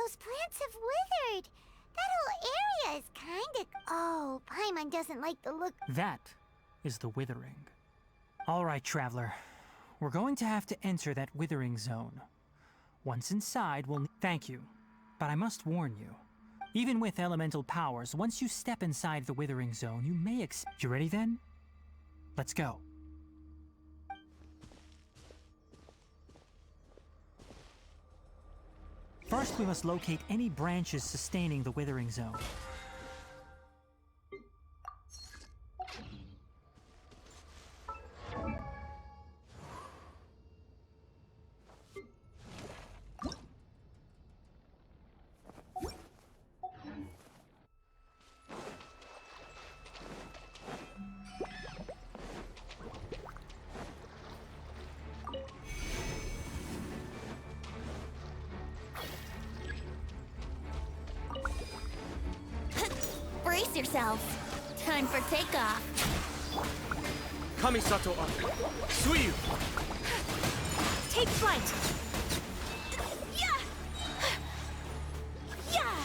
Those plants have withered. That whole area is kinda... Oh, Paimon doesn't like the look... That is the withering. All right, traveler. We're going to have to enter that withering zone. Once inside, we'll... Thank you. But I must warn you. Even with elemental powers, once you step inside the withering zone, you may You ready then? Let's go. First, we must locate any branches sustaining the withering zone. Brace yourselves. Time for takeoff. Kamisato up. Suiyu! Take flight. Yeah! Yeah!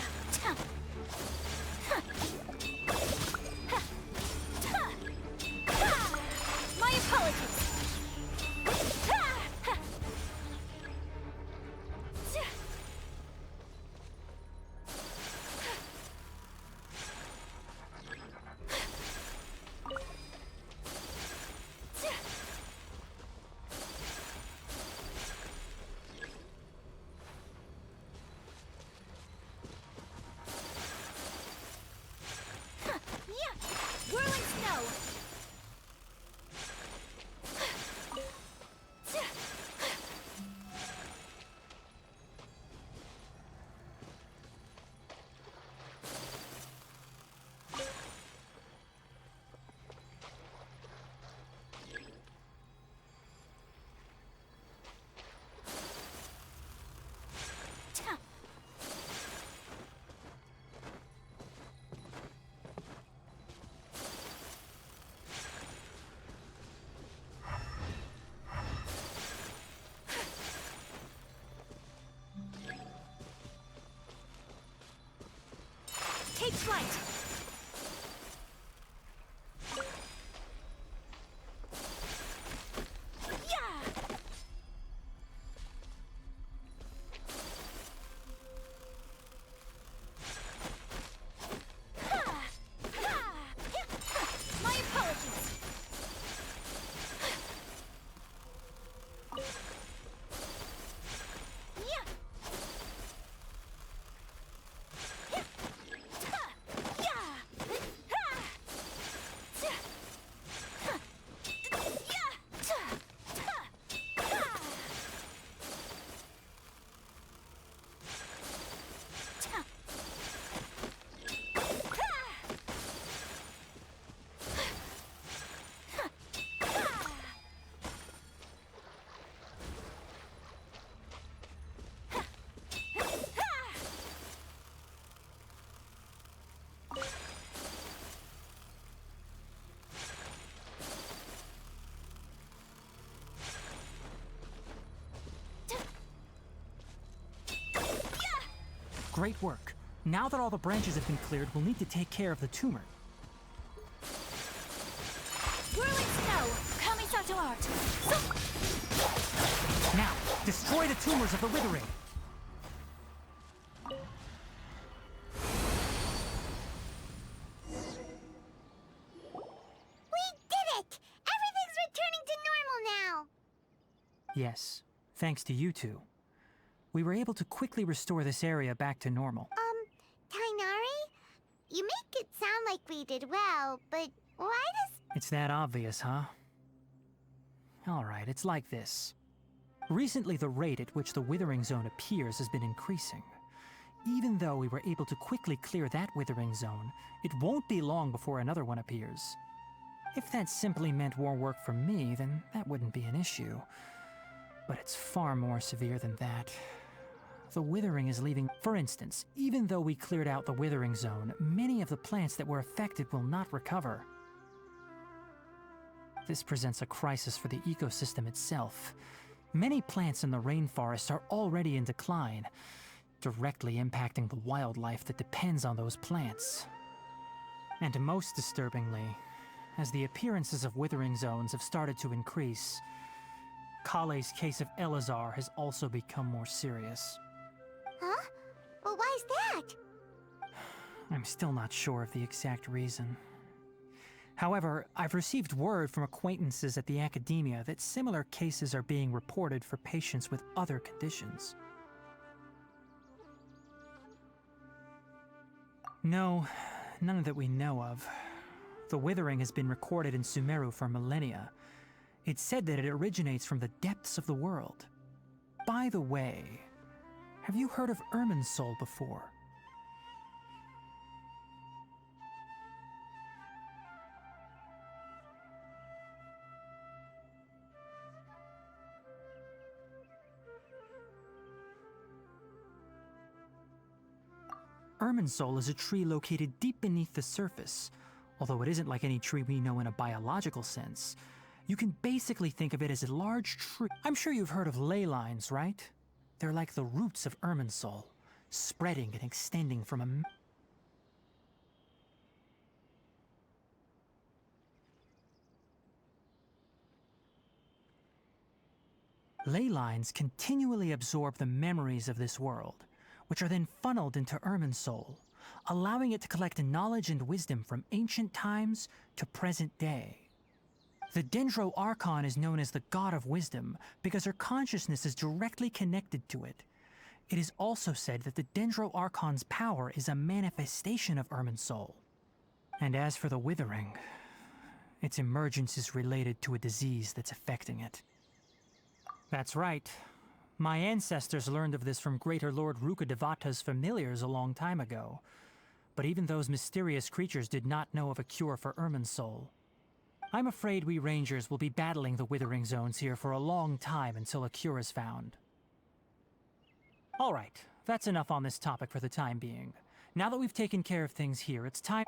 My apologies. Whirling snow! Take flight! My apologies! Great work. Now that all the branches have been cleared, we'll need to take care of the tumor. Whirling snow! Kamisato art! Now, destroy the tumors of the withering! We did it! Everything's returning to normal now! Yes, thanks to you two. We were able to quickly restore this area back to normal. Tainari? You make it sound like we did well, but why does... It's that obvious, huh? Alright, it's like this. Recently, the rate at which the withering zone appears has been increasing. Even though we were able to quickly clear that withering zone, it won't be long before another one appears. If that simply meant more work for me, then that wouldn't be an issue. But it's far more severe than that. The withering is leaving... For instance, even though we cleared out the withering zone, many of the plants that were affected will not recover. This presents a crisis for the ecosystem itself. Many plants in the rainforest are already in decline. directly impacting the wildlife that depends on those plants. And most disturbingly, as the appearances of withering zones have started to increase, Kale's case of Elazar has also become more serious. Huh? Well, why is that? I'm still not sure of the exact reason. However, I've received word from acquaintances at the academia that similar cases are being reported for patients with other conditions. No, none that we know of. The withering has been recorded in Sumeru for millennia. It's said that it originates from the depths of the world. By the way, have you heard of Irminsul before? Irminsul is a tree located deep beneath the surface. Although it isn't like any tree we know in a biological sense, you can basically think of it as a large tree. I'm sure you've heard of ley lines, right? They're like the roots of Irminsul, spreading and extending from a... Ley lines continually absorb the memories of this world, which are then funneled into Irminsul, allowing it to collect knowledge and wisdom from ancient times to present day. The Dendro Archon is known as the God of Wisdom because her consciousness is directly connected to it. It is also said that the Dendro Archon's power is a manifestation of Irminsul. And as for the Withering, its emergence is related to a disease that's affecting it. That's right. My ancestors learned of this from Greater Lord Rukkhadevata's familiars a long time ago. But even those mysterious creatures did not know of a cure for Irminsul. I'm afraid we rangers will be battling the withering zones here for a long time until a cure is found. Alright, that's enough on this topic for the time being. Now that we've taken care of things here, it's time...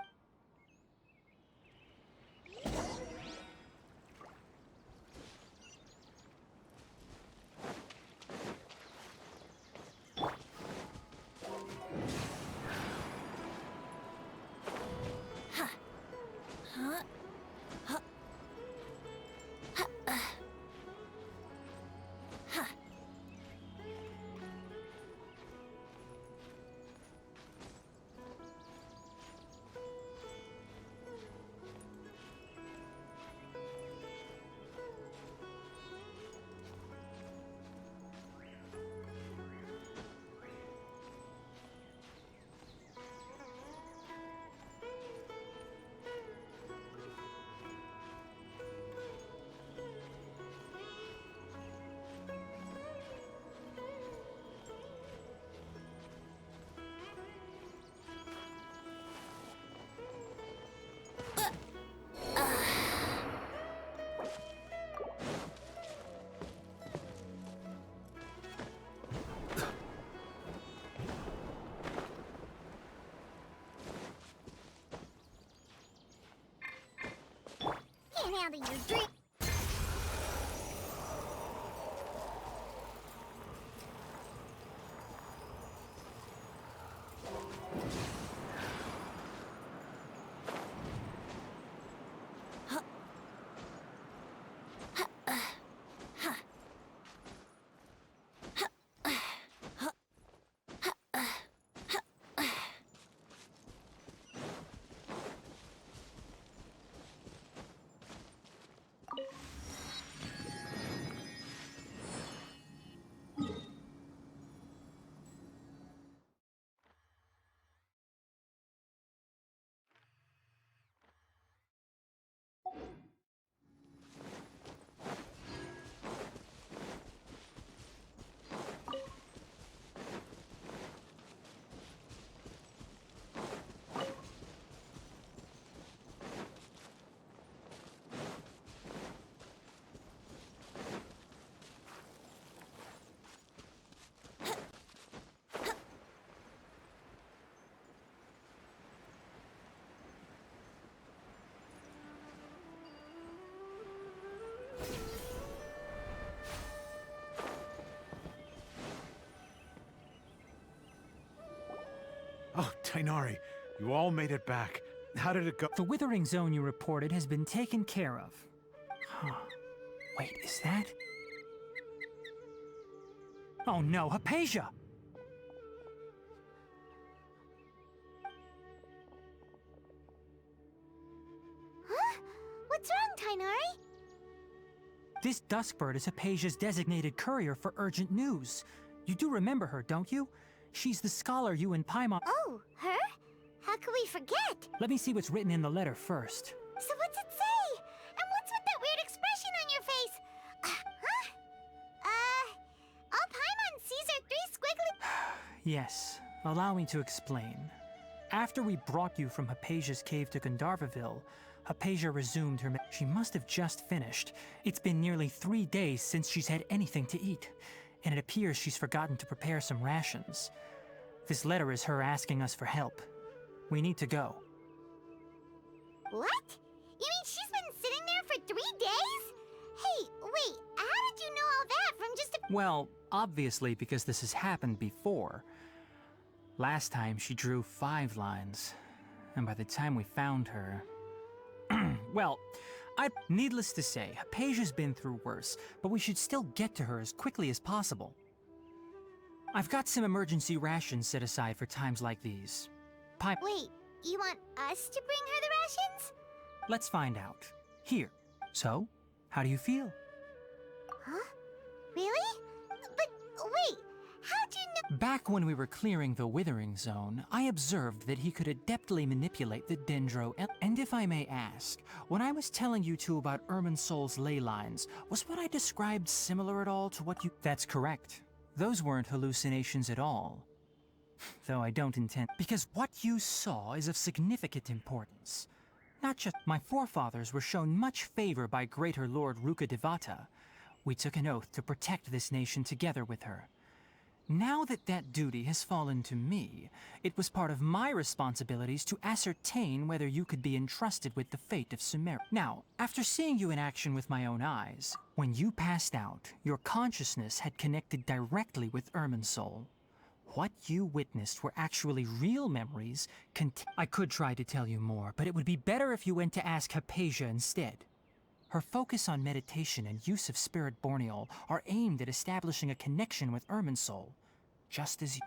Can't handle your drink. Oh, Tainari, you all made it back. How did it go? The withering zone you reported has been taken care of. Huh. Wait, is that? Oh no, Hypatia! Huh? What's wrong, Tainari? This Duskbird is Hypatia's designated courier for urgent news. You do remember her, don't you? She's the scholar you and Paimon— Oh, her? How could we forget? Let me see what's written in the letter first. So what's it say? And what's with that weird expression on your face? Huh? All Paimon sees are three squiggly— Yes, allow me to explain. After we brought you from Hypatia's cave to Gandharvaville, Hypatia resumed her— She must have just finished. It's been nearly 3 days since she's had anything to eat, and it appears she's forgotten to prepare some rations. This letter is her asking us for help. We need to go. What? You mean she's been sitting there for 3 days? Hey, wait, how did you know all that from just a— Well, obviously because this has happened before. Last time she drew 5 lines, and by the time we found her— Well, needless to say, Hypatia's been through worse, but we should still get to her as quickly as possible. I've got some emergency rations set aside for times like these. Wait, you want us to bring her the rations? Let's find out. Here. So, how do you feel? Huh? Really? But wait, how'd you know— Back when we were clearing the Withering Zone, I observed that he could adeptly manipulate the Dendro and if I may ask, when I was telling you two about Irminsol's ley lines, was what I described similar at all to what you— That's correct. Those weren't hallucinations at all. Though I don't intend— Because what you saw is of significant importance. Not just— My forefathers were shown much favor by Greater Lord Rukkhadevata. We took an oath to protect this nation together with her. Now that that duty has fallen to me, it was part of my responsibilities to ascertain whether you could be entrusted with the fate of Sumeru. Now, after seeing you in action with my own eyes, when you passed out, your consciousness had connected directly with Irminsol. What you witnessed were actually real memories. I could try to tell you more, but it would be better if you went to ask Hypatia instead. Her focus on meditation and use of Spirit Borneol are aimed at establishing a connection with Irminsol, just as you—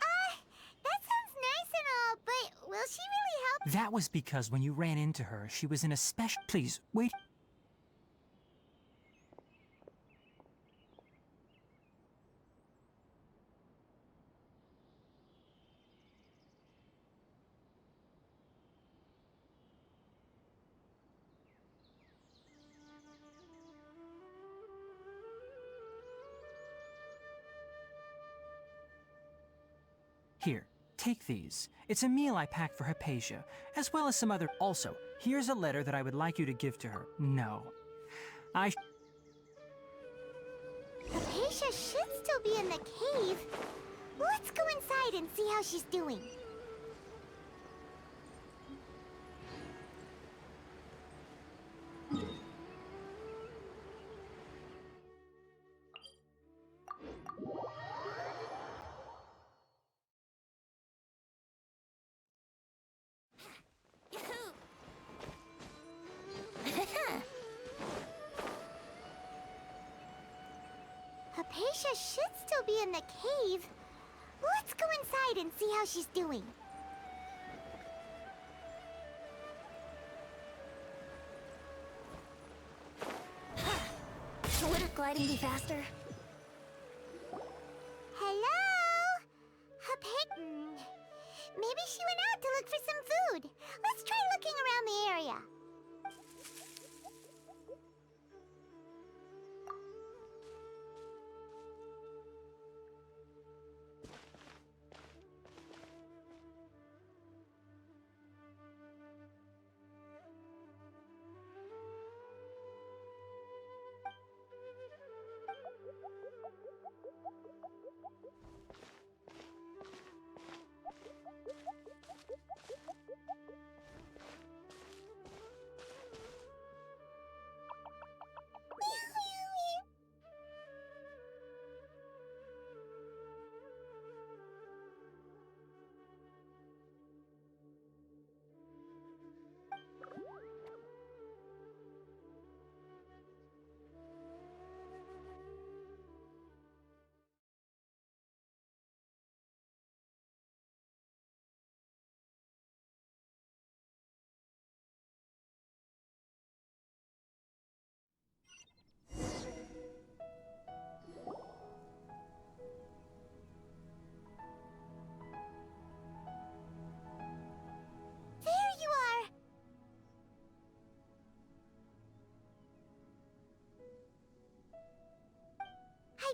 that sounds nice and all, but will she really help? That was because when you ran into her, she was in a special— Please, wait. Here, take these. It's a meal I packed for Hypatia, as well as some other— Also, here's a letter that I would like you to give to her. No. Hypatia should still be in the cave. Let's go inside and see how she's doing. Hypatia should still be in the cave. Let's go inside and see how she's doing. Would her gliding be faster? Hello? Maybe she went out to look for some food. Let's try looking around the area.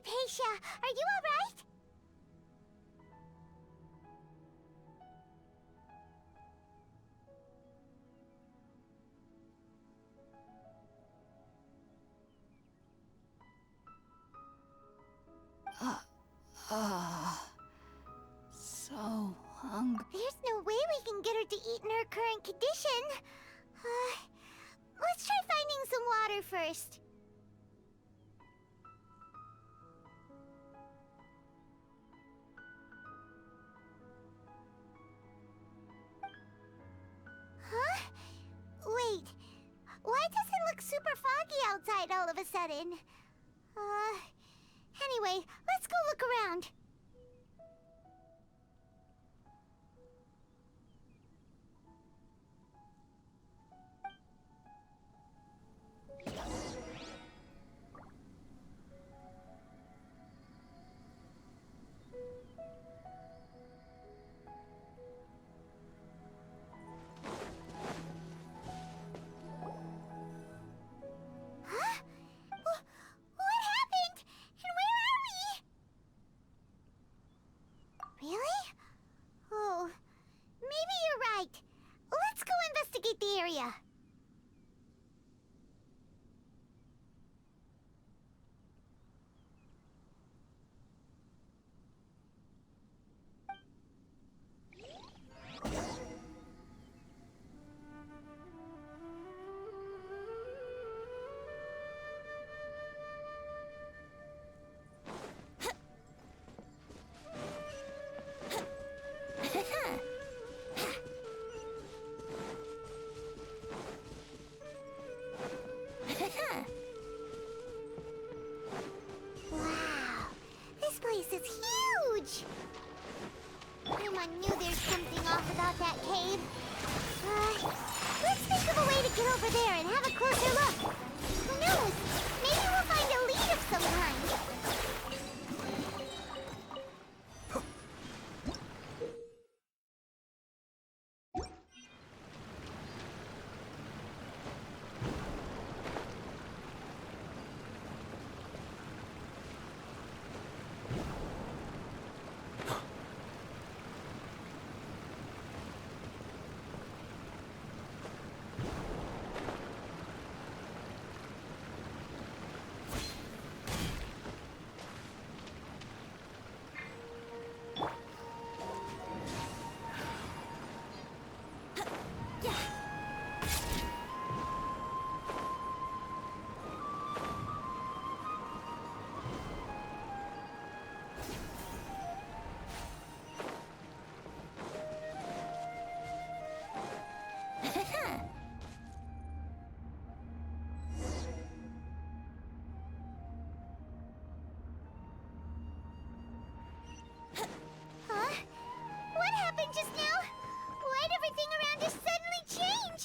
Hypatia, are you alright? So hungry. There's no way we can get her to eat in her current condition. Let's try finding some water first. Huh? Wait. Why does it look super foggy outside all of a sudden? Anyway, let's go look around. What happened? And where are we? Really? Oh, maybe you're right. Let's go investigate the area. Wow, this place is huge! Paimon knew there's something off about that cave. Let's think of a way to get over there and have a closer look. Who knows? Maybe we'll find a lead of some kind. Huh? What happened just now? Why'd everything around us suddenly change?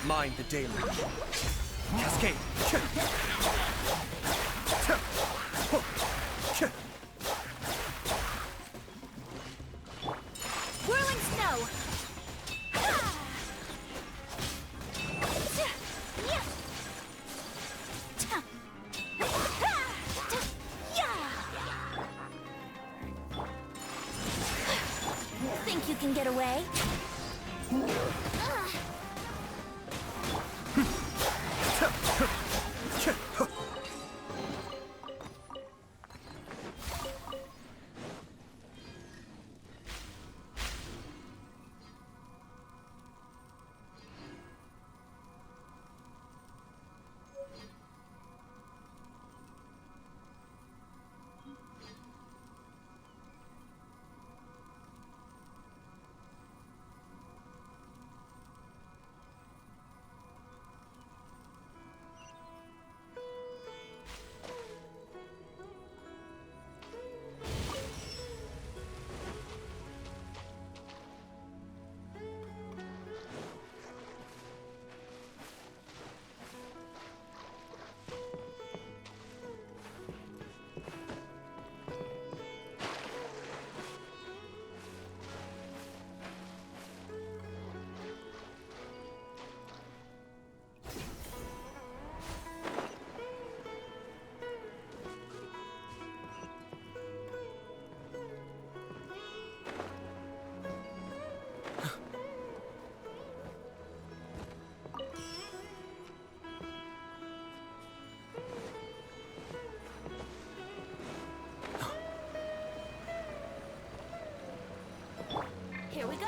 Mind the deluge. Cascade. Whirling snow. think you can get away? Here we go.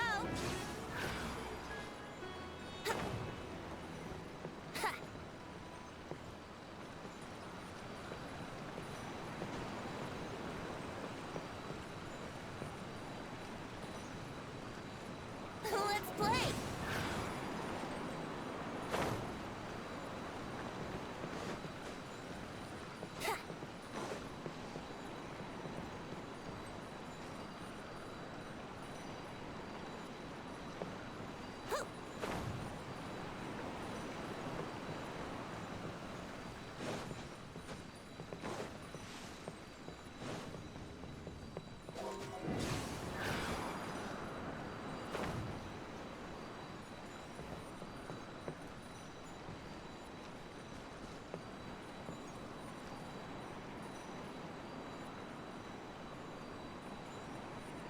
Let's play.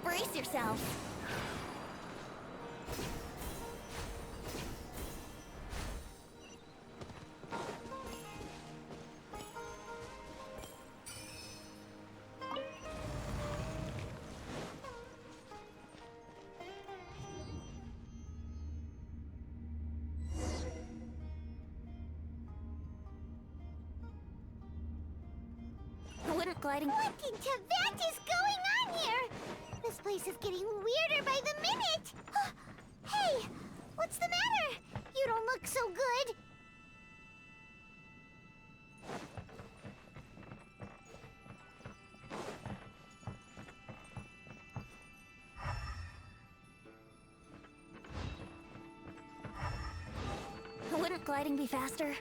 Brace yourself. Wouldn't gliding... What in Tibet is going on here? This place is getting weirder by the minute! Hey! What's the matter? You don't look so good! Wouldn't gliding be faster?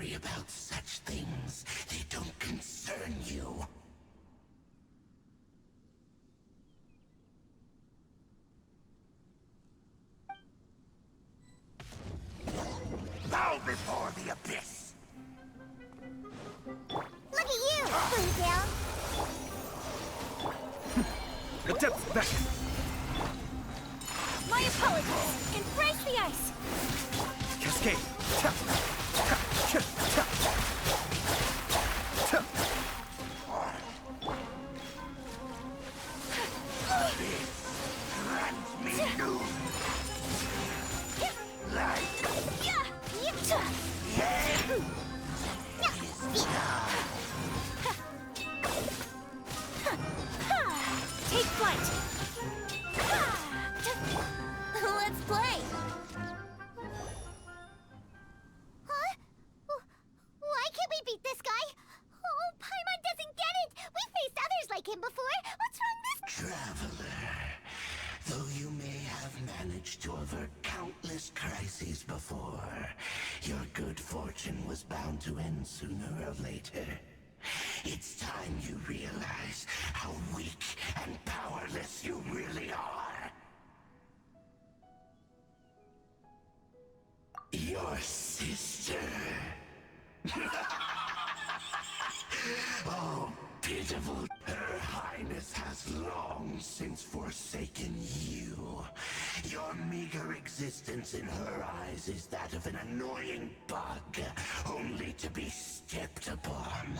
worry about such things. They don't concern you. Bow before the abyss! Look at you, Bluetail! The depth's back! My apologies! Embrace the ice! Cascade! Tap! Tap! Tap! Tap! Tap! Grant me new life! Take flight! Let's play! Huh? Why can't we beat this guy? Oh, Paimon doesn't get it! We've faced others like him before! What's wrong this— Traveler, though you may have managed to avert countless crises before, your good fortune was bound to end sooner or later. It's time you realize how weak and powerless you really are. Your sister. Oh, pitiful. Her Highness has long since forsaken you. Your meager existence in her eyes is that of an annoying bug, only to be stepped upon.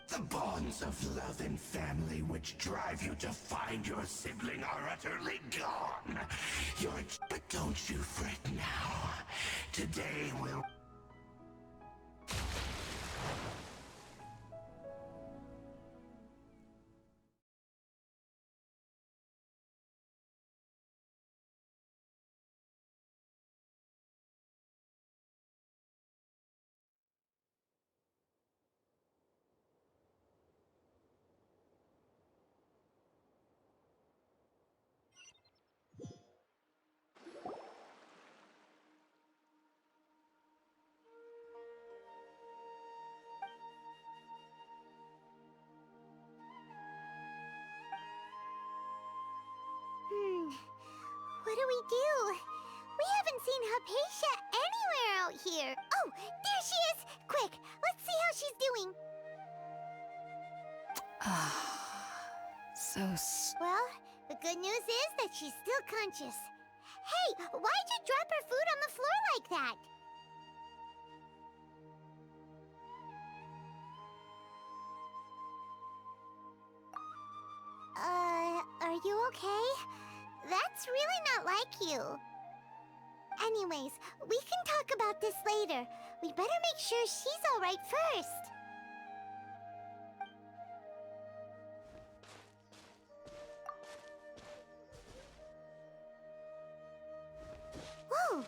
The bonds of love and family which drive you to find your sibling are utterly gone. But don't you fret now. Today will... What do we do? We haven't seen Hypatia anywhere out here. Oh, there she is! Quick, let's see how she's doing. Well, the good news is that she's still conscious. Hey, why'd you drop her food on the floor like that? Are you okay? That's really not like you. Anyways, we can talk about this later. We better make sure she's all right first. Whoa!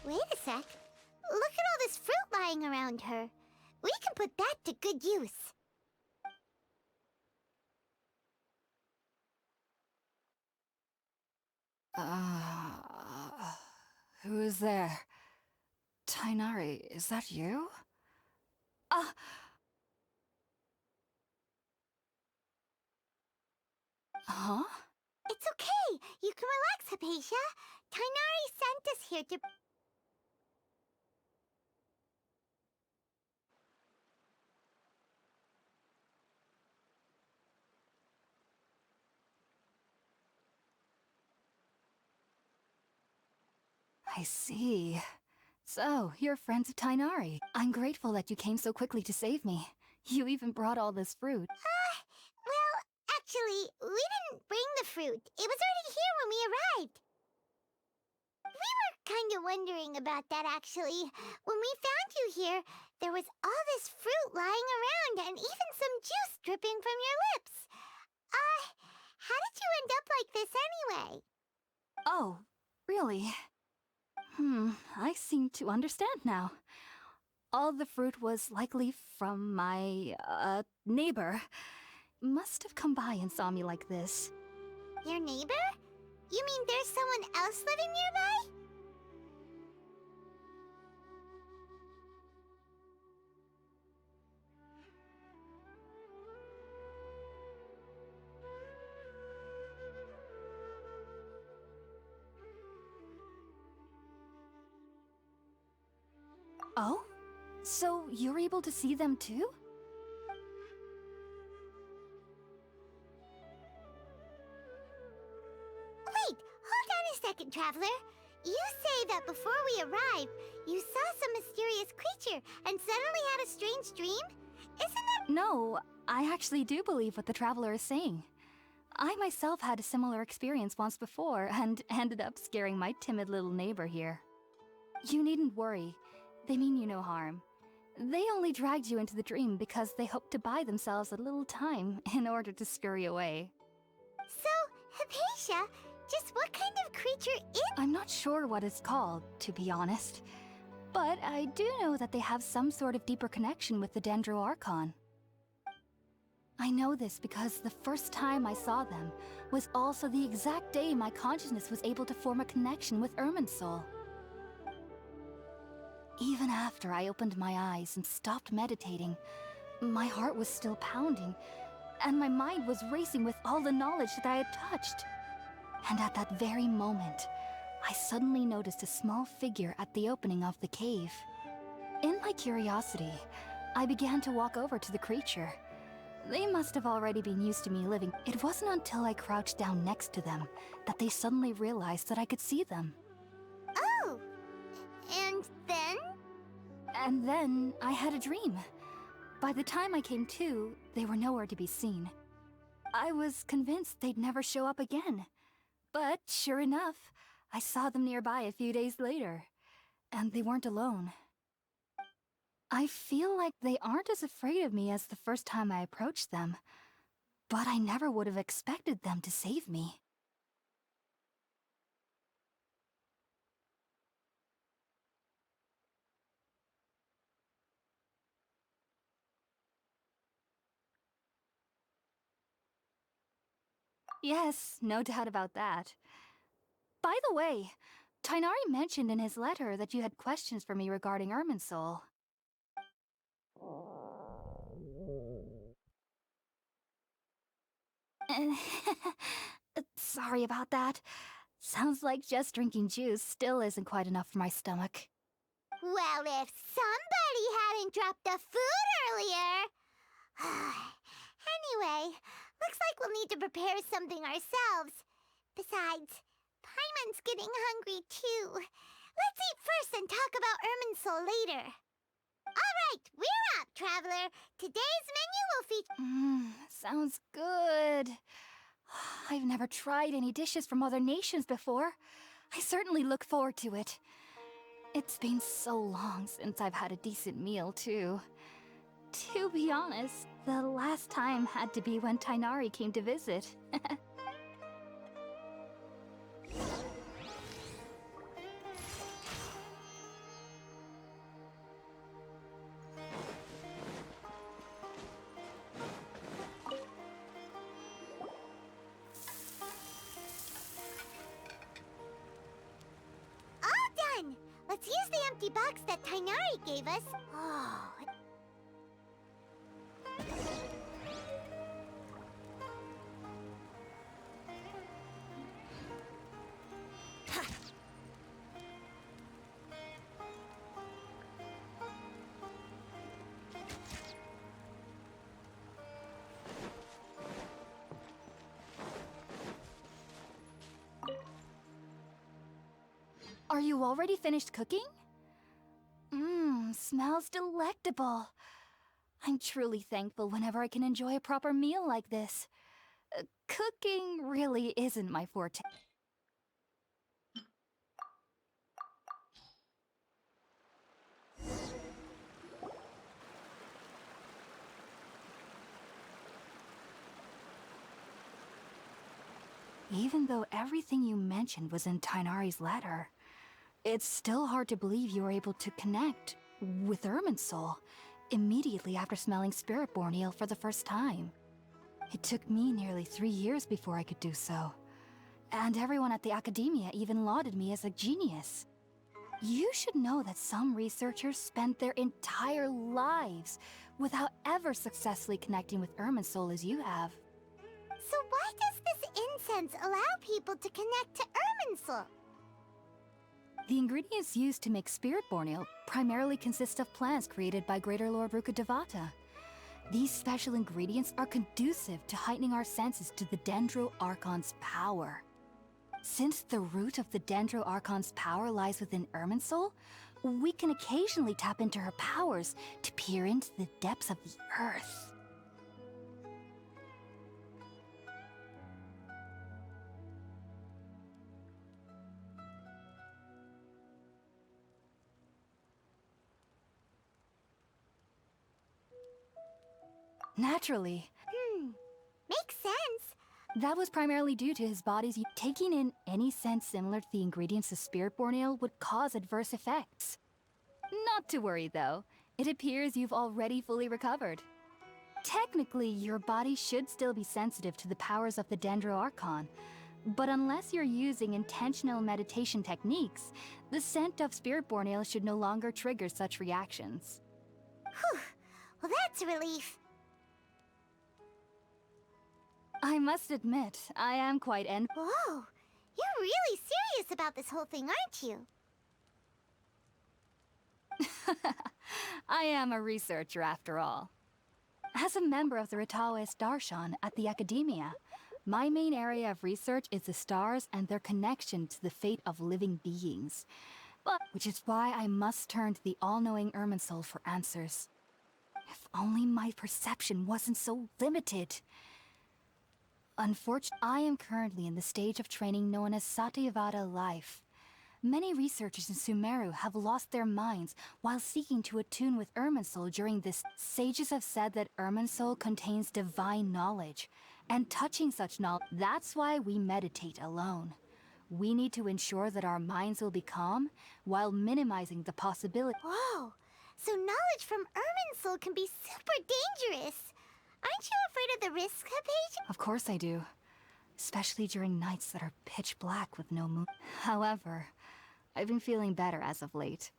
Wait a sec. Look at all this fruit lying around her. We can put that to good use. Who is there? Tainari, is that you? Huh? It's okay. You can relax, Hypatia. Tainari sent us here to... I see. So, you're friends of Tainari. I'm grateful that you came so quickly to save me. You even brought all this fruit. Well, actually, we didn't bring the fruit. It was already here when we arrived. We were kind of wondering about that, actually. When we found you here, there was all this fruit lying around and even some juice dripping from your lips. How did you end up like this anyway? Oh, really? I seem to understand now. All the fruit was likely from my, neighbor. Must have come by and saw me like this. Your neighbor? You mean there's someone else living nearby? Oh? So you're able to see them too? Wait, hold on a second, Traveler. You say that before we arrived, you saw some mysterious creature and suddenly had a strange dream? Isn't that— No, I actually do believe what the traveler is saying. I myself had a similar experience once before and ended up scaring my timid little neighbor here. You needn't worry. They mean you no harm. They only dragged you into the dream because they hoped to buy themselves a little time in order to scurry away. So, Hypatia, just what kind of creature is— I'm not sure what it's called, to be honest. But I do know that they have some sort of deeper connection with the Dendro Archon. I know this because the first time I saw them was also the exact day my consciousness was able to form a connection with Irminsul. Even after I opened my eyes and stopped meditating, my heart was still pounding, and my mind was racing with all the knowledge that I had touched. And at that very moment, I suddenly noticed a small figure at the opening of the cave. In my curiosity, I began to walk over to the creature. They must have already been used to me living. It wasn't until I crouched down next to them that they suddenly realized that I could see them. Oh! And then? And then I had a dream. By the time I came to, they were nowhere to be seen. I was convinced they'd never show up again. But sure enough, I saw them nearby a few days later. And they weren't alone. I feel like they aren't as afraid of me as the first time I approached them. But I never would have expected them to save me. Yes, no doubt about that. By the way, Tainari mentioned in his letter that you had questions for me regarding Irminsul. Sorry about that. Sounds like just drinking juice still isn't quite enough for my stomach. Well, if somebody hadn't dropped the food earlier... Anyway, looks like we'll need to prepare something ourselves. Besides, Paimon's getting hungry too. Let's eat first and talk about Irminsul later. Alright, we're up, Traveler. Today's menu will feature... Sounds good. I've never tried any dishes from other nations before. I certainly look forward to it. It's been so long since I've had a decent meal, too. To be honest, the last time had to be when Tainari came to visit. All done! Let's use the empty box that Tainari gave us. Oh, Are you already finished cooking? Smells delectable. I'm truly thankful whenever I can enjoy a proper meal like this. Cooking really isn't my forte. Even though everything you mentioned was in Tainari's letter, it's still hard to believe you were able to connect with Irminsul immediately after smelling Spiritborn eel for the first time. It took me nearly 3 years before I could do so. And everyone at the academia even lauded me as a genius. You should know that some researchers spent their entire lives without ever successfully connecting with Irminsul as you have. so why does this incense allow people to connect to Irminsul? The ingredients used to make spirit-born ale primarily consist of plants created by Greater Lord Rukkhadevata. These special ingredients are conducive to heightening our senses to the Dendro Archon's power. Since the root of the Dendro Archon's power lies within Irminsul, we can occasionally tap into her powers to peer into the depths of the earth. Naturally. Makes sense. That was primarily due to his body's taking in any scent similar to the ingredients of spirit-born ale would cause adverse effects. Not to worry though, it appears you've already fully recovered. Technically, your body should still be sensitive to the powers of the Dendro Archon, but unless you're using intentional meditation techniques, the scent of spirit-born ale should no longer trigger such reactions. Whew. Well, that's a relief. I must admit, I am quite Whoa! You're really serious about this whole thing, aren't you? I am a researcher after all. As a member of the Ritaoist Darshan at the Academia, my main area of research is the stars and their connection to the fate of living beings. Which is why I must turn to the all-knowing Irminsul for answers. If only my perception wasn't so limited. Unfortunately, I am currently in the stage of training known as Satyavada life. Many researchers in Sumeru have lost their minds while seeking to attune with Irminsul during this. Sages have said that Irminsul contains divine knowledge, and touching such knowledge, that's why we meditate alone. We need to ensure that our minds will be calm while minimizing the possibility. Whoa! So knowledge from Irminsul can be super dangerous. Aren't you afraid of the risks, Hypatia? Of course I do. Especially during nights that are pitch black with no moon. However, I've been feeling better as of late.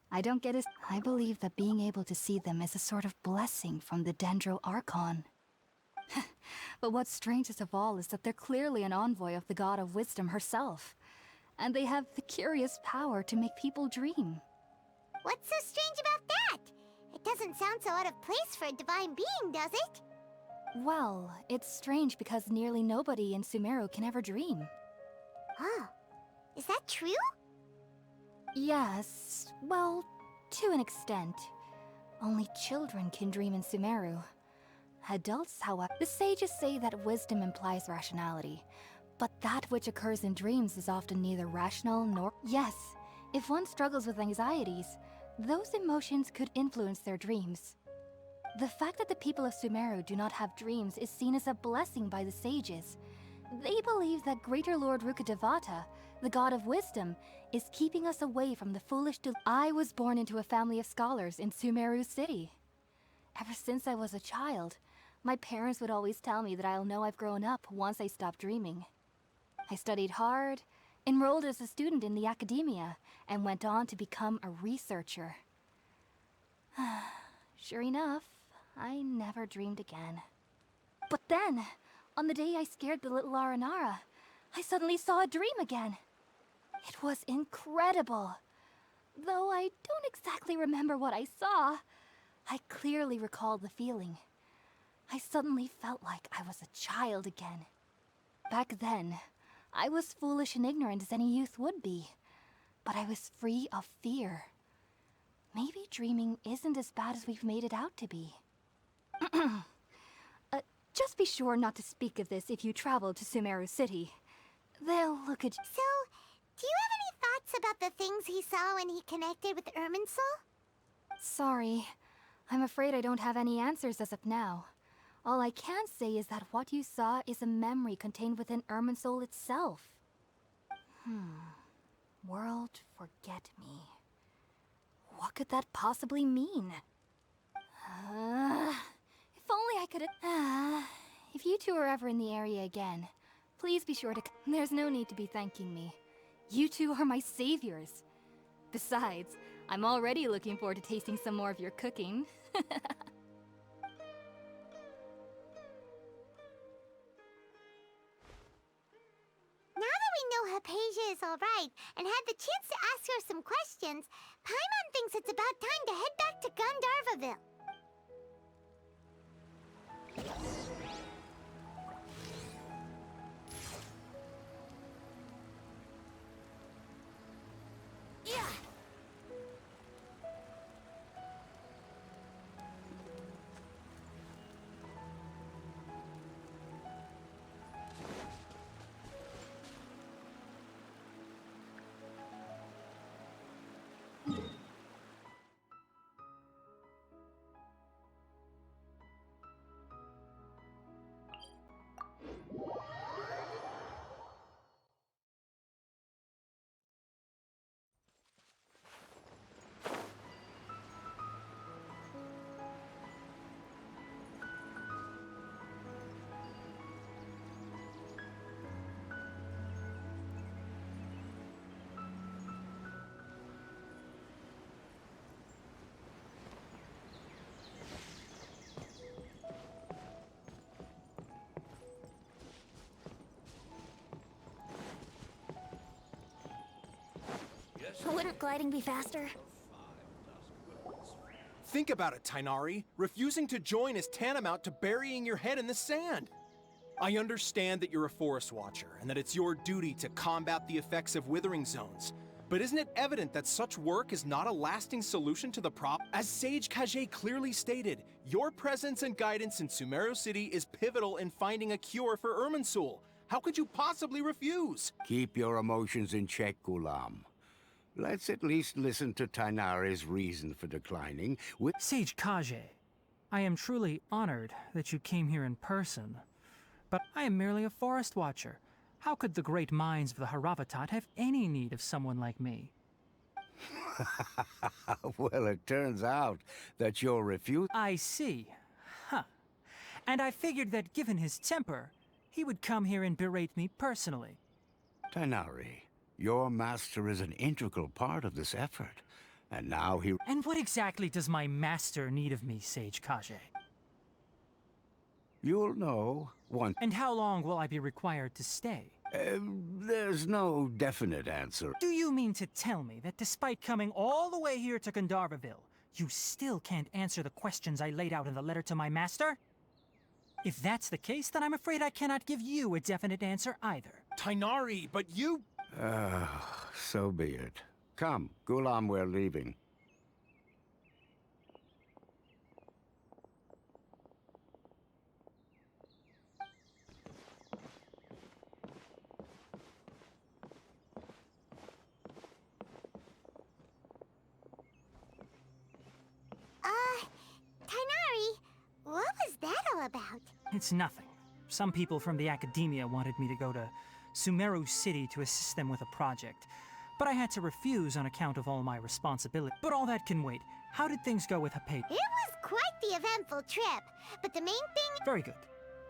I believe that being able to see them is a sort of blessing from the Dendro Archon. But what's strangest of all is that they're clearly an envoy of the God of Wisdom herself. And they have the curious power to make people dream. What's so strange about that? It doesn't sound so out of place for a divine being, does it? Well, it's strange because nearly nobody in Sumeru can ever dream. Oh, is that true? Yes, well, to an extent. Only children can dream in Sumeru. Adults, however, the sages say that wisdom implies rationality, but that which occurs in dreams is often neither rational nor... Yes, if one struggles with anxieties, those emotions could influence their dreams. The fact that the people of Sumeru do not have dreams is seen as a blessing by the sages. They believe that Greater Lord Rukkhadevata, the God of Wisdom, is keeping us away from the foolish I was born into a family of scholars in Sumeru City. Ever since I was a child, my parents would always tell me that I'll know I've grown up once I stop dreaming. I studied hard, enrolled as a student in the Academia, and went on to become a researcher. Sure enough, I never dreamed again. But then, on the day I scared the little Aranara, I suddenly saw a dream again. It was incredible. Though I don't exactly remember what I saw, I clearly recall the feeling. I suddenly felt like I was a child again. Back then, I was foolish and ignorant as any youth would be, but I was free of fear. Maybe dreaming isn't as bad as we've made it out to be. Just be sure not to speak of this if you travel to Sumeru City. They'll look at you. So, do you have any thoughts about the things he saw when he connected with Irminsul? Sorry. I'm afraid I don't have any answers as of now. All I can say is that what you saw is a memory contained within Irminsul itself. World forget me. What could that possibly mean? If only I could... if you two are ever in the area again, please be sure to... There's no need to be thanking me. You two are my saviors. Besides, I'm already looking forward to tasting some more of your cooking. Now that we know Hypatia is all right and had the chance to ask her some questions, Paimon thinks it's about time to head back to Gandharvaville. Yeah. Wouldn't gliding be faster? Think about it, Tainari. Refusing to join is tantamount to burying your head in the sand. I understand that you're a forest watcher and that it's your duty to combat the effects of withering zones. But isn't it evident that such work is not a lasting solution to the problem? As Sage Kage clearly stated, your presence and guidance in Sumeru City is pivotal in finding a cure for Irminsul. How could you possibly refuse? Keep your emotions in check, Gulam. Let's at least listen to Tainari's reason for declining. Sage Kage, I am truly honored that you came here in person, but I am merely a forest watcher. How could the great minds of the Haravatat have any need of someone like me? Well, it turns out that your refusal... I see. Huh. And I figured that given his temper, he would come here and berate me personally. Tainari, your master is an integral part of this effort, and now he... And what exactly does my master need of me, Sage Kage? You'll know once... And how long will I be required to stay? There's no definite answer. Do you mean to tell me that despite coming all the way here to Gandharvaville, you still can't answer the questions I laid out in the letter to my master? If that's the case, then I'm afraid I cannot give you a definite answer either. Tainari, but you... So be it. Come, Gulam, we're leaving. Tainari, what was that all about? It's nothing. Some people from the academia wanted me to go to Sumeru City to assist them with a project, but I had to refuse on account of all my responsibility. But all that can wait. How did things go with Hypatia? It was quite the eventful trip, but the main thing... Very good.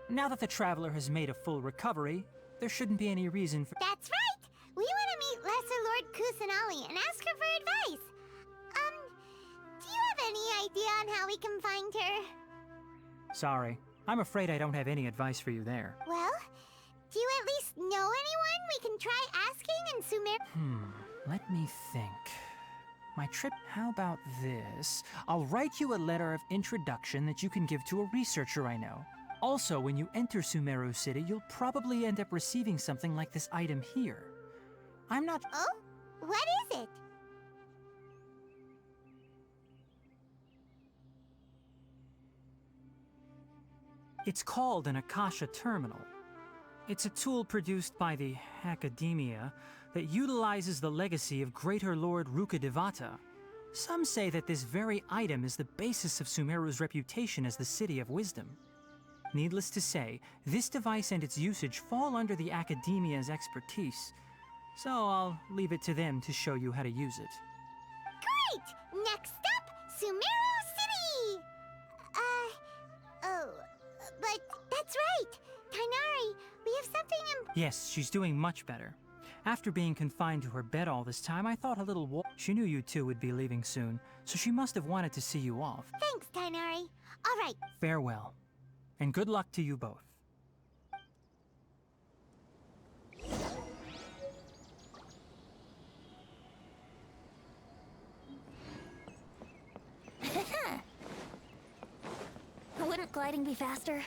Now that the traveler has made a full recovery, there shouldn't be any reason for... That's right! We want to meet Lesser Lord Kusanali and ask her for advice. Do you have any idea on how we can find her? Sorry. I'm afraid I don't have any advice for you there. Well, do you at least know anyone we can try asking in Sumer? Let me think. My trip, how about this? I'll write you a letter of introduction that you can give to a researcher I know. Also, when you enter Sumeru City, you'll probably end up receiving something like this item here. I'm not... Oh? What is it? It's called an Akasha Terminal. It's a tool produced by the Academia that utilizes the legacy of Greater Lord Rukkhadevata. Some say that this very item is the basis of Sumeru's reputation as the City of Wisdom. Needless to say, this device and its usage fall under the Academia's expertise, so I'll leave it to them to show you how to use it. Great! Next up, Sumeru City! But that's right! Tainari, we have something Yes, she's doing much better. After being confined to her bed all this time, I thought a little She knew you two would be leaving soon, so she must have wanted to see you off. Thanks, Tainari. All right. Farewell, and good luck to you both. Wouldn't gliding be faster?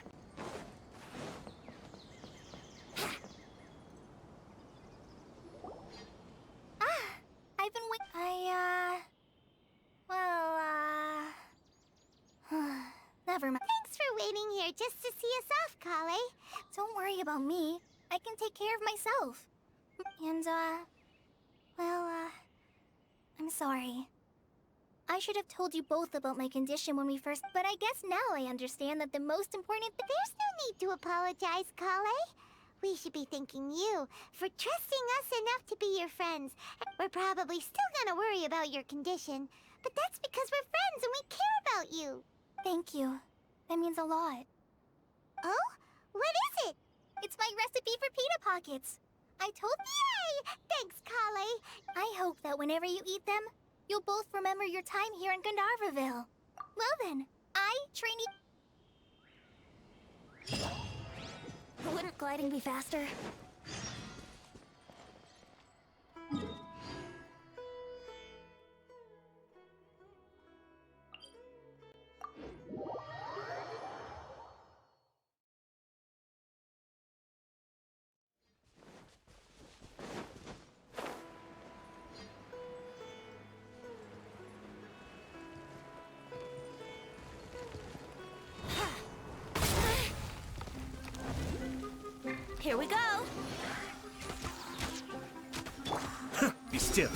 I've been Never mind. Thanks for waiting here just to see us off, Kale. Don't worry about me. I can take care of myself. And, I'm sorry. I should have told you both about my condition when we first, but I guess now I understand that the most important There's no need to apologize, Kale. We should be thanking you for trusting us enough to be your friends. We're probably still gonna worry about your condition, but that's because we're friends and we care about you. Thank you. That means a lot. Oh? What is it? It's my recipe for pita pockets. I told Yay! Thanks, Kale. I hope that whenever you eat them, you'll both remember your time here in Gandharvaville. Well then, trainee... Wouldn't gliding be faster? Here we go! Be still.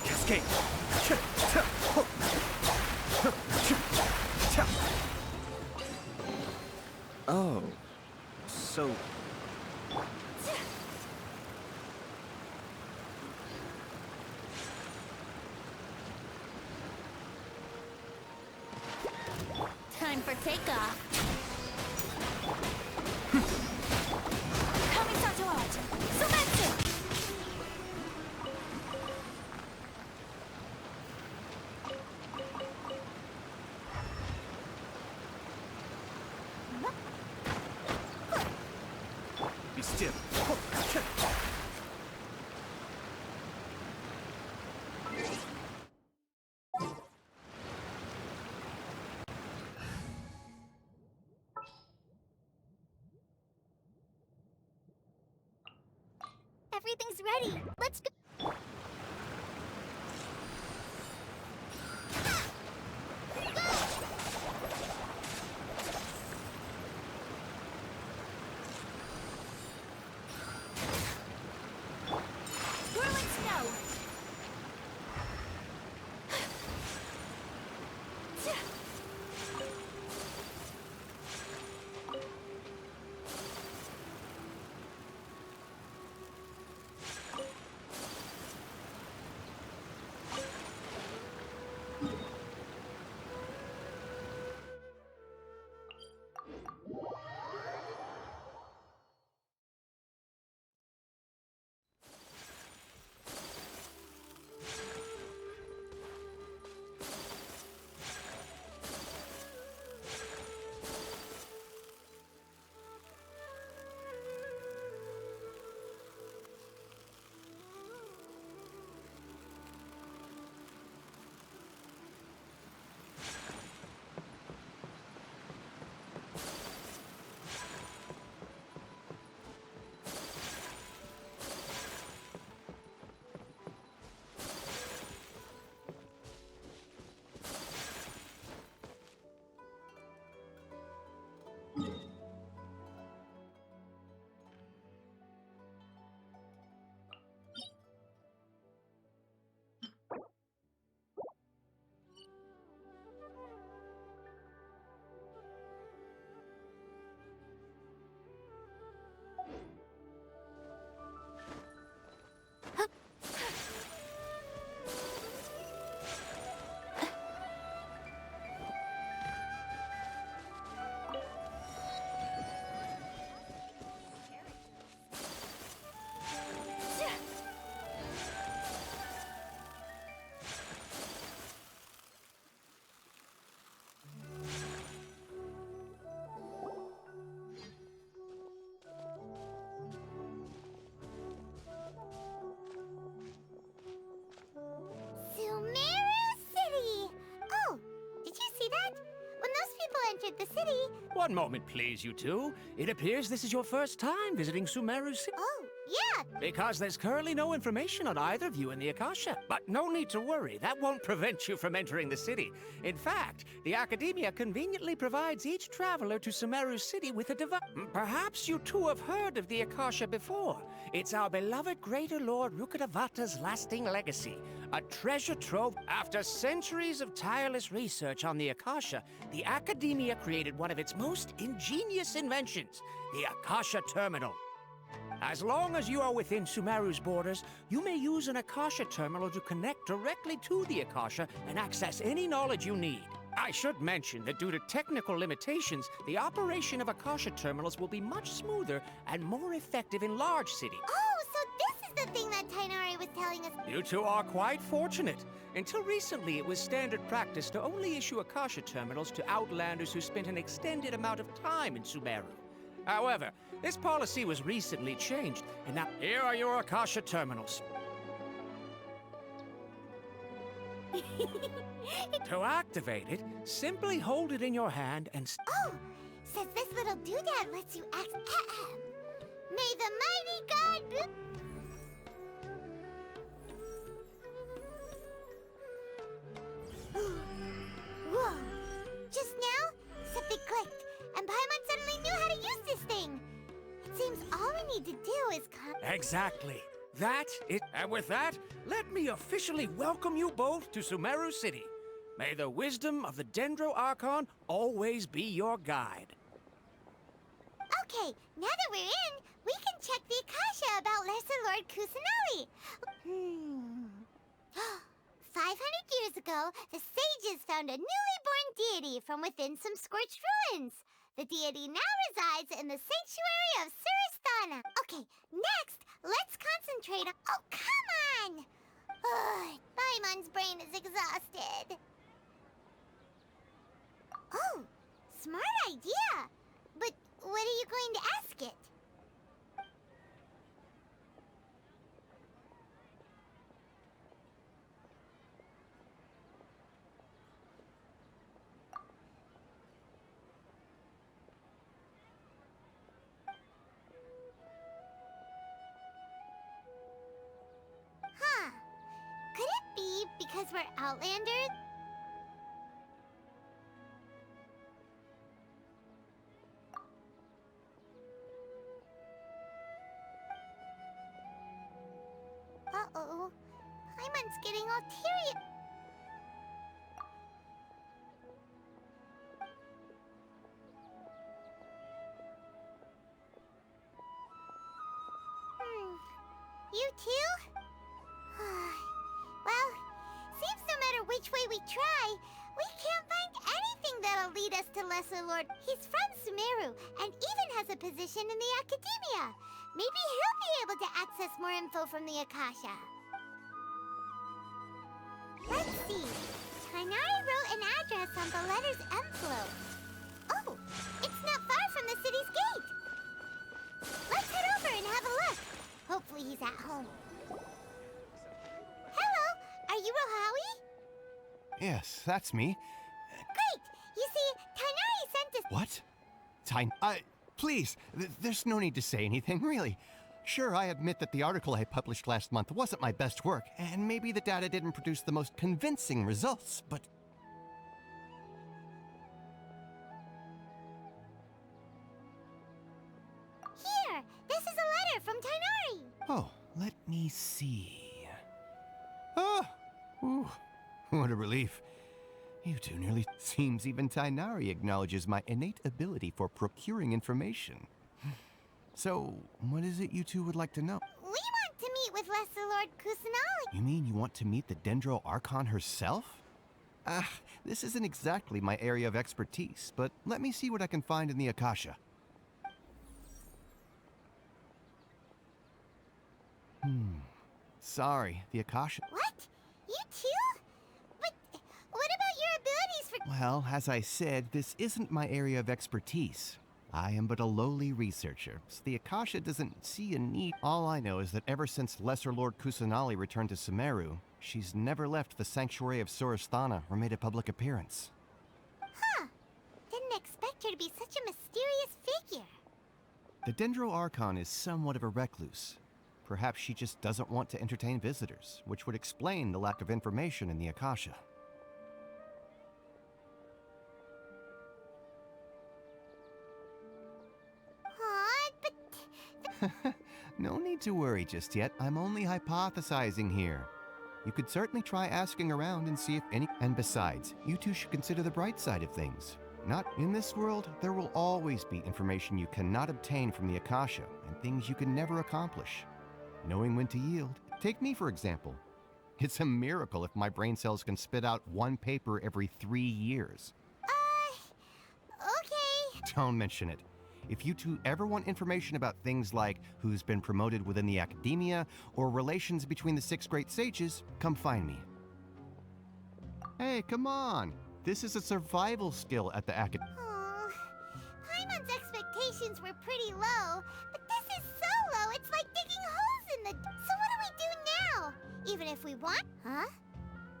Cascade. Oh, so... Time for takeoff. Kamisato art! Sumetsu! Be still. Everything's ready. Let's go. Whirling snow. One moment, please, you two. It appears this is your first time visiting Sumeru City. Oh, yeah. Because there's currently no information on either of you in the Akasha. But no need to worry, that won't prevent you from entering the city. In fact, the Academia conveniently provides each traveler to Sumeru City with a device. Perhaps you two have heard of the Akasha before. It's our beloved Greater Lord Rukkhadevata's lasting legacy. A treasure trove. After centuries of tireless research on the Akasha, the Academia created one of its most ingenious inventions, the Akasha Terminal. As long as you are within Sumeru's borders, you may use an Akasha terminal to connect directly to the Akasha and access any knowledge you need. I should mention that due to technical limitations, the operation of Akasha terminals will be much smoother and more effective in large cities. Oh, so this is the thing that Tainari was telling us. You two are quite fortunate. Until recently, it was standard practice to only issue Akasha terminals to outlanders who spent an extended amount of time in Sumeru. However, this policy was recently changed, and now here are your Akasha terminals. To activate it, simply hold it in your hand and... Oh, says this little doodad lets you act... May the mighty god... Whoa! Just now, something clicked, and Paimon suddenly knew how to use this thing. It seems all we need to do is come... Exactly. And with that, let me officially welcome you both to Sumeru City. May the wisdom of the Dendro Archon always be your guide. Okay, now that we're in, we can check the Akasha about Lesser Lord Kusanali. 500 years ago, the sages found a newly born deity from within some scorched ruins. The deity now resides in the sanctuary of Surasthana. Okay, next, let's concentrate on... Oh, come on! Ugh, Paimon's brain is exhausted. Oh, smart idea. But what are you going to ask it? Huh. Could it be because we're Outlanders? Uh-oh. Paimon's getting all teary. You too? Well, seems no matter which way we try, we can't find anything that'll lead us to Lesser Lord. He's from Sumeru, and even has a position in the Academia. Maybe he'll be able to access more info from the Akasha. Let's see. Tainari wrote an address on the letter's envelope. Oh, it's not far from the city's gate. Let's head over and have a look. Hopefully he's at home. Hello, are you Rohawi? Yes, that's me. Great! You see, Tainari sent us... What? Please, there's no need to say anything, really. Sure, I admit that the article I published last month wasn't my best work, and maybe the data didn't produce the most convincing results, but... Here, this is a letter from Tainari. Oh, let me see... Oh! Ooh, what a relief. You two nearly... Seems even Tainari acknowledges my innate ability for procuring information. So, what is it you two would like to know? We want to meet with Lesser Lord Kusanali. You mean you want to meet the Dendro Archon herself? This isn't exactly my area of expertise, but let me see what I can find in the Akasha. Sorry, the Akasha... What? You too? But what about your abilities for... Well, as I said, this isn't my area of expertise. I am but a lowly researcher, so the Akasha doesn't see a need. All I know is that ever since Lesser Lord Kusanali returned to Sumeru, she's never left the sanctuary of Surasthana or made a public appearance. Huh. Didn't expect her to be such a mysterious figure? The Dendro Archon is somewhat of a recluse. Perhaps she just doesn't want to entertain visitors, which would explain the lack of information in the Akasha. Aw, but... No need to worry just yet. I'm only hypothesizing here. You could certainly try asking around and see if any... And besides, you two should consider the bright side of things. Not in this world, there will always be information you cannot obtain from the Akasha and things you can never accomplish. Knowing when to yield. Take me, for example. It's a miracle if my brain cells can spit out one paper every 3 years. Okay. Don't mention it. If you two ever want information about things like who's been promoted within the academia or relations between the 6 great sages, come find me. Hey, come on. This is a survival skill at the academia. Oh, Paimon's expectations were pretty low, but this is so low, it's like digging holes in the... So what do we do now? Even if we want... Huh?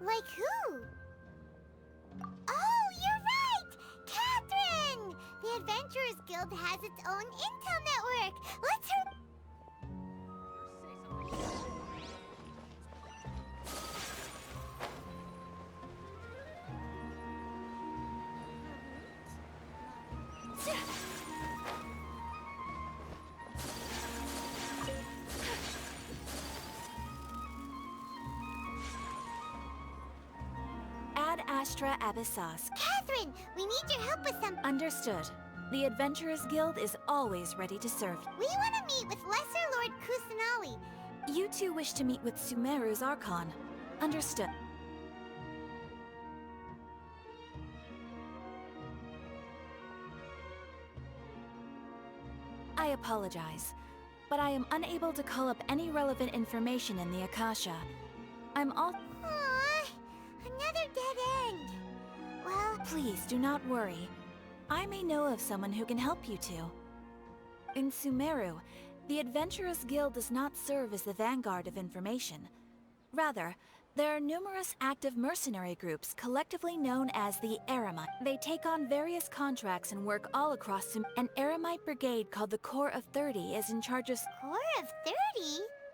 Like who? Oh, you're right! Catherine! The Adventurers Guild has its own intel network. Let's her... Ad Astra Abyssos. Catherine, we need your help with some... Understood. The Adventurers Guild is always ready to serve. We want to meet with Lesser Lord Kusanali. You two wish to meet with Sumeru's Archon. Understood. I apologize, but I am unable to call up any relevant information in the Akasha. I'm all... Aww, another dead end. Well... Please do not worry. I may know of someone who can help you two. In Sumeru, the Adventurers Guild does not serve as the vanguard of information. Rather, there are numerous active mercenary groups collectively known as the Eremite. They take on various contracts and work all across An Eremite brigade called the Corps of 30 is in charge of... Corps of 30?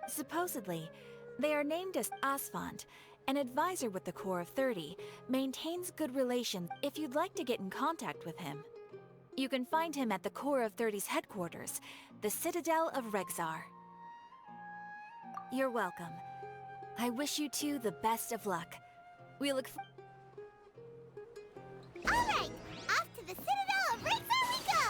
Supposedly, they are named as Asfand. An advisor with the Corps of 30 maintains good relations. If you'd like to get in contact with him, you can find him at the Corps of 30's headquarters, the Citadel of Rexar. You're welcome. I wish you two the best of luck. We look All right, off to the Citadel of Rexar we go!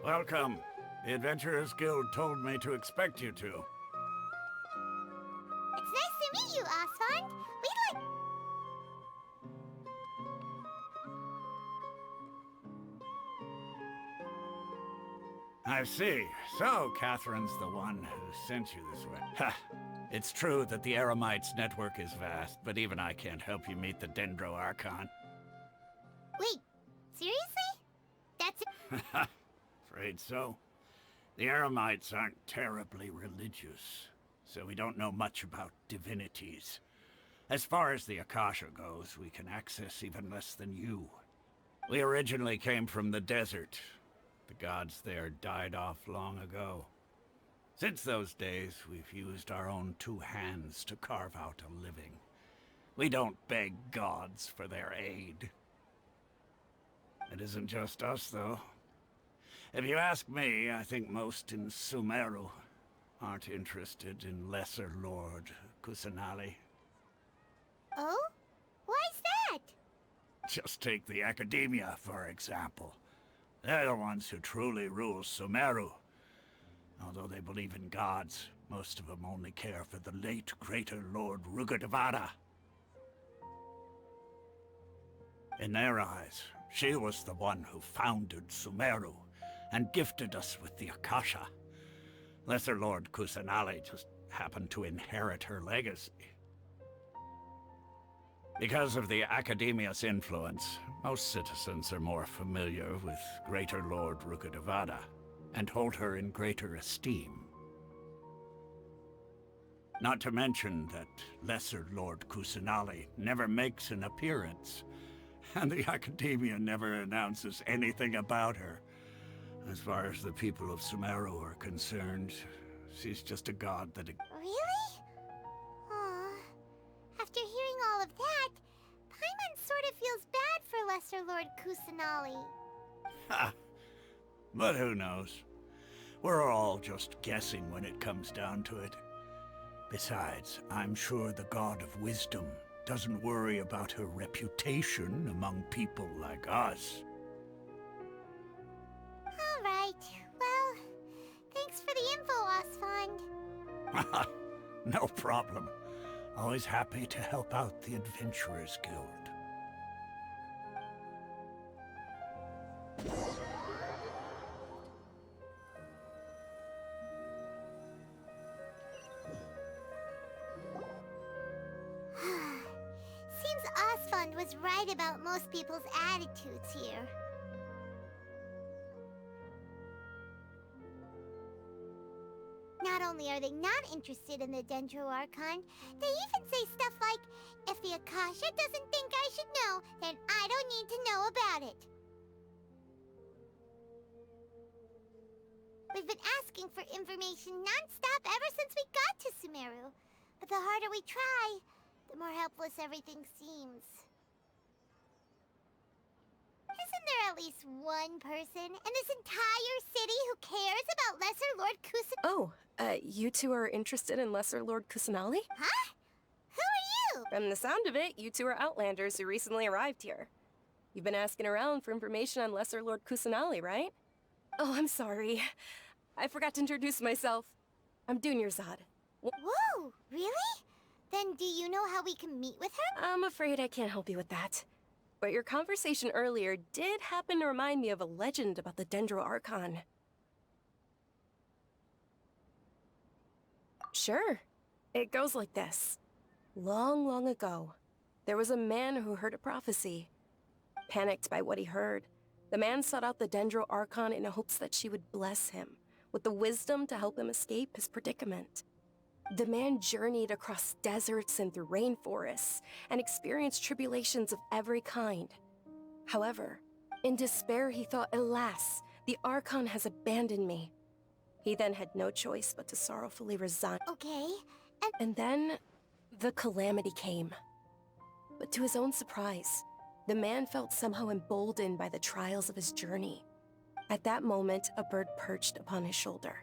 Welcome. The Adventurers Guild told me to expect you two. It's nice to meet you, Asfand. We'd like... I see. So, Catherine's the one who sent you this way. Ha! It's true that the Eremites' network is vast, but even I can't help you meet the Dendro Archon. Wait, seriously? That's it? Afraid so. The Eremites aren't terribly religious, so we don't know much about divinities. As far as the Akasha goes, we can access even less than you. We originally came from the desert. The gods there died off long ago. Since those days, we've used our own 2 hands to carve out a living. We don't beg gods for their aid. It isn't just us, though. If you ask me, I think most in Sumeru aren't interested in Lesser Lord Kusanali. Oh? Why's that? Just take the Academia, for example. They're the ones who truly rule Sumeru. Although they believe in gods, most of them only care for the late Greater Lord Rugadavada. In their eyes, she was the one who founded Sumeru and gifted us with the Akasha. Lesser Lord Kusanali just happened to inherit her legacy. Because of the Academia's influence, most citizens are more familiar with Greater Lord Rukkhadevada and hold her in greater esteem. Not to mention that Lesser Lord Kusanali never makes an appearance, and the Academia never announces anything about her. As far as the people of Sumeru are concerned, she's just a god that... Really? Aw. After hearing all of that, Paimon sort of feels bad for Lesser Lord Kusanali. Ha! But who knows? We're all just guessing when it comes down to it. Besides, I'm sure the God of Wisdom doesn't worry about her reputation among people like us. All right. Well, thanks for the info, Osfond. No problem. Always happy to help out the Adventurers Guild. Seems Osfond was right about most people's attitudes here. Not only are they not interested in the Dendro Archon, they even say stuff like, if the Akasha doesn't think I should know, then I don't need to know about it. We've been asking for information non-stop ever since we got to Sumeru. But the harder we try, the more helpless everything seems. Isn't there at least one person in this entire city who cares about Lesser Lord Kusanali? Oh, you two are interested in Lesser Lord Kusanali? Huh? Who are you? From the sound of it, you two are Outlanders who recently arrived here. You've been asking around for information on Lesser Lord Kusanali, right? Oh, I'm sorry. I forgot to introduce myself. I'm Dunyarzad. Whoa, really? Then do you know how we can meet with her? I'm afraid I can't help you with that. But your conversation earlier did happen to remind me of a legend about the Dendro Archon. Sure. It goes like this. Long, long ago, there was a man who heard a prophecy. Panicked by what he heard, the man sought out the Dendro Archon in hopes that she would bless him with the wisdom to help him escape his predicament. The man journeyed across deserts and through rainforests and experienced tribulations of every kind. However, in despair he thought, alas, the Archon has abandoned me. He then had no choice but to sorrowfully resign. Okay, And then, the calamity came. But to his own surprise, the man felt somehow emboldened by the trials of his journey. At that moment, a bird perched upon his shoulder.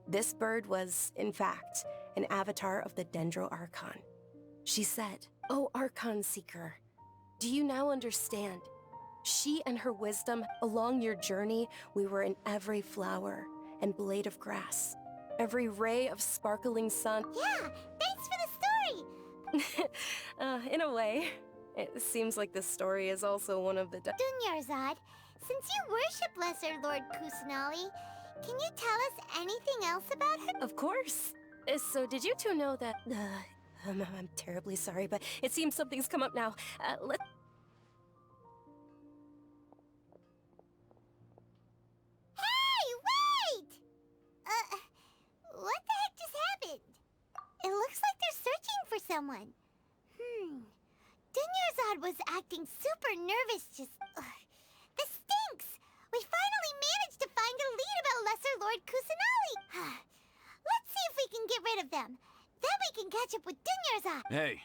This bird was, in fact, an avatar of the Dendro Archon. She said, "O Archon Seeker, do you now understand? She and her wisdom, along your journey, we were in every flower and blade of grass, every ray of sparkling sun." Yeah, thanks for the story! In a way, it seems like this story is also one of the... Dunyarzad, since you worship Lesser Lord Kusanali, can you tell us anything else about her? Of course. So did you two know that... I'm terribly sorry, but it seems something's come up now. Let... Hey, wait! What the heck just happened? It looks like they're searching for someone. Dunyarzad was acting super nervous just... This stinks! We finally managed to find a lead about Lesser Lord Kusanali! Let's see if we can get rid of them. Then we can catch up with Dunyarzad! Hey,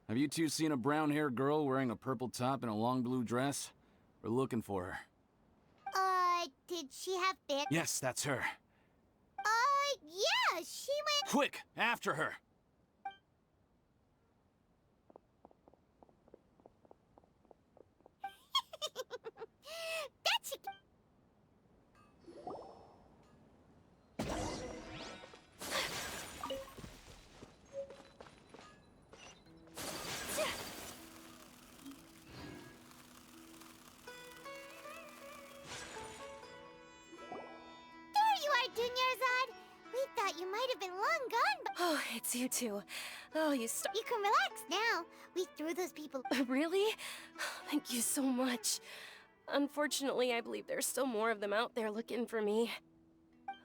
have you two seen a brown-haired girl wearing a purple top and a long blue dress? We're looking for her. Did she have big... Yes, that's her. Yeah, she went... Quick, after her! That should... There you are, Dunyarzad! We thought you might have been long gone, but... Oh, it's you two. Oh, you stop. You can relax now. We threw those people. Really? Thank you so much. Unfortunately, I believe there's still more of them out there looking for me.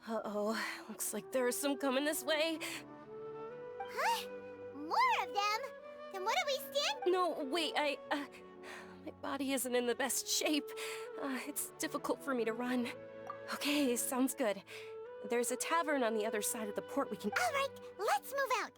Uh-oh, looks like there are some coming this way. Huh? More of them? Then what do we stand? No, wait, my body isn't in the best shape. It's difficult for me to run. Okay, sounds good. There's a tavern on the other side of the port we can... All right, let's move out.